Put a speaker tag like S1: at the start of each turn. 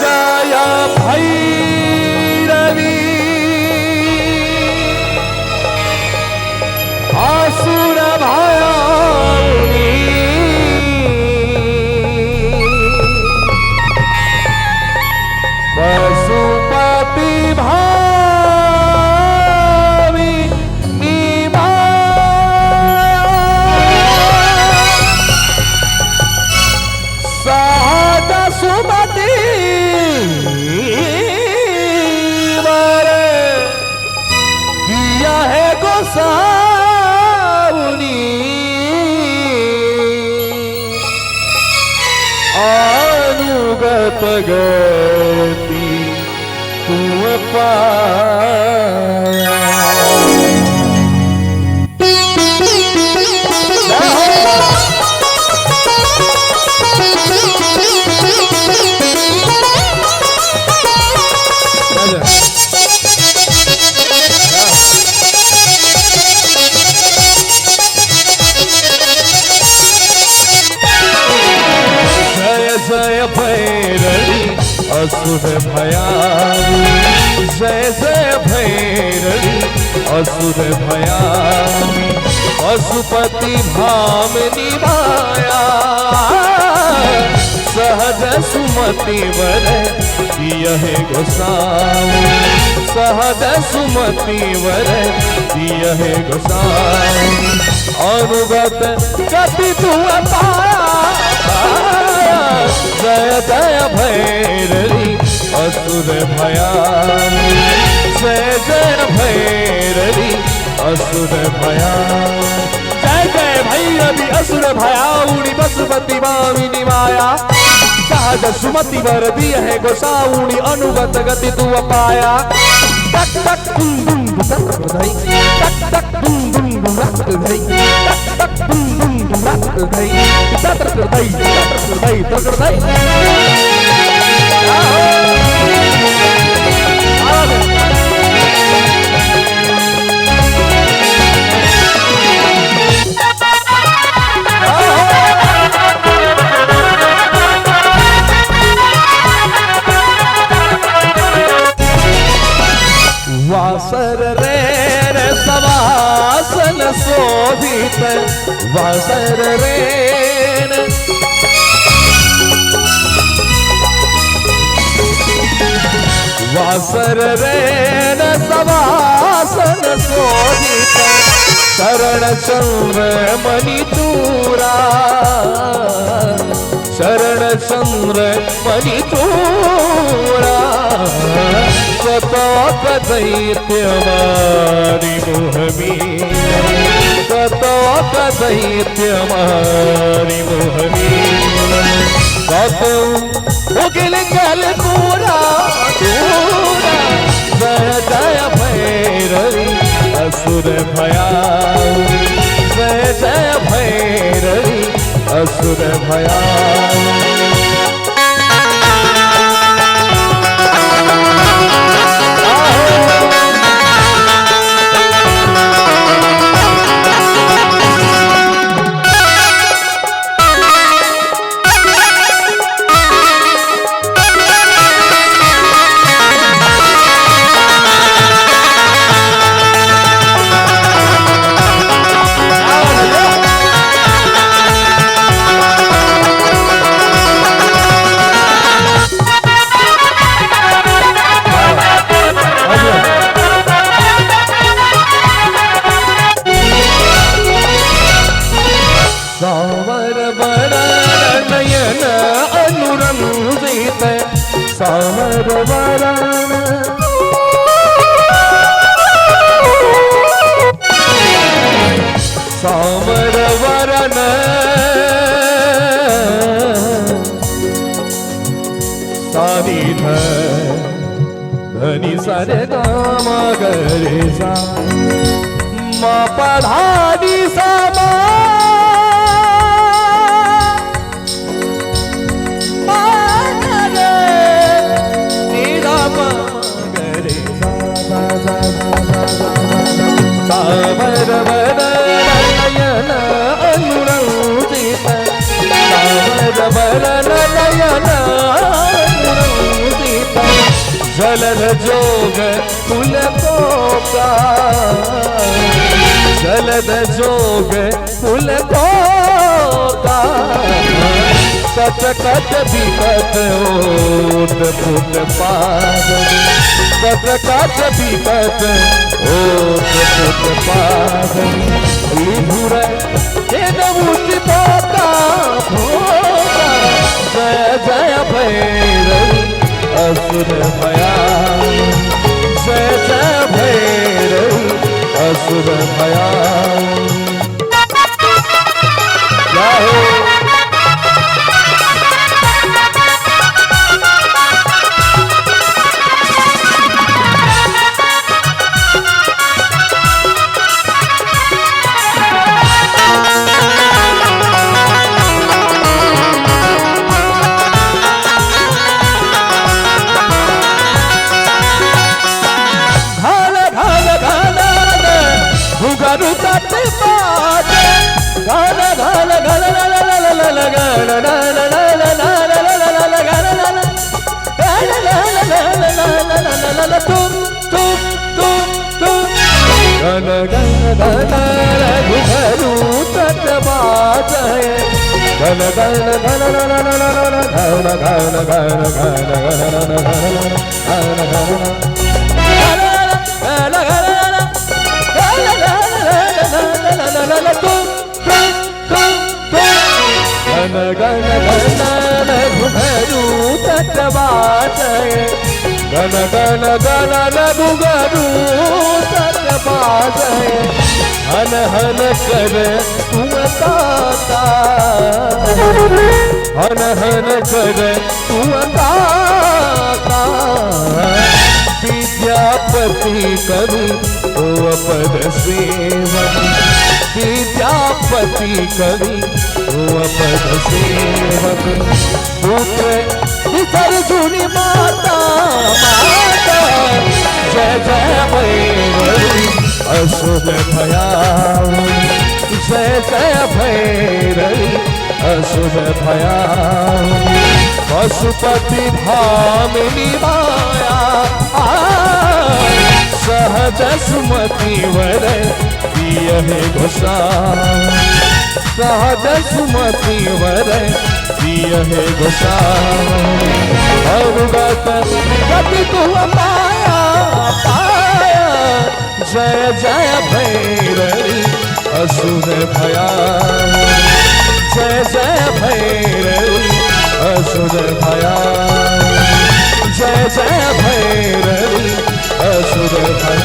S1: जय भैरवी असुर भयाउनी पशुपति भावी सहज सुमति वर किया है गोसाउनी अनुगत गति तुम पाया। जय भैरवी असुर भयानी जय जय भैरवी असुर भयानी पशुपति भामिनी माया सहज सुमति वर यह गोसाई सहज सुमति वर यह गोसाई अनुगत गति तू पाया। जय जय भैरवी असुर भयानी जय जय भैरवी असुर भयानी जय जय भैरवी असुर भयाउनी पशुपति भामिनी माया सहज सुमति वर दिय है गोसाउनी अनुगत गति तू पाया। टक टक बुम बुम टक धई टक टक बुम बुम टक धई टक टक बुम बुम टक धई टक धई टक धई वासर रेन सवासन शोभित वासर रेन वासर रेन सवासन शोभित शरण चंद्र मणिचूरा शरण चंद्र मणिचूरा कतोक दैत्य मारी मोहमी कतोक दैत्य मारी मोहमी कतो उगिल गल पूरा पूरा जय जय भैरवी असुर भयानी जय जय भैरवी असुर भयानी। सावर वरण नयन अनुरंजित सावर वरण सावर वरण सानी धनी सरे नाम गरे सा मा पधानी सा सावर वरण अनुरंजित सावर वरण नयन अनुरंजित जलद जोग कुल का जलद जोग कुल का कट कट बिकट ओट फुट पाद कट कट बिकट ओट फुट पाद लिभुर हे नमुति पोता भोगा जय जय भैरवी असुर भयान जय जय भैरवी असुर भयान गण गण गण घुघरू तट बाजय गण गण गण गण गण गण गण गण गण गण घुघरू तट बाजय गण गण गण घुघरू तट बाजय हन हन कर तुम ताता हन हन कर तुम ताता विद्यापति कवि ओ पद सेवक विद्यापति कवि ओ पद सेवक पुत्र विसर्जुनी माता माता जय जय भैरवी असुर भयान जय जय भैरवी असुर भयान पशुपति भामिनी माया सहज सुमति वर प्रिय है गोसाई सहज सुमति वर प्रिय है गोसाई अवगत गति तुम पाया पाया जय जय भैरवी असुर भयान जय जय भैरवी असुर भयान जय जय भैरवी असुर भयान।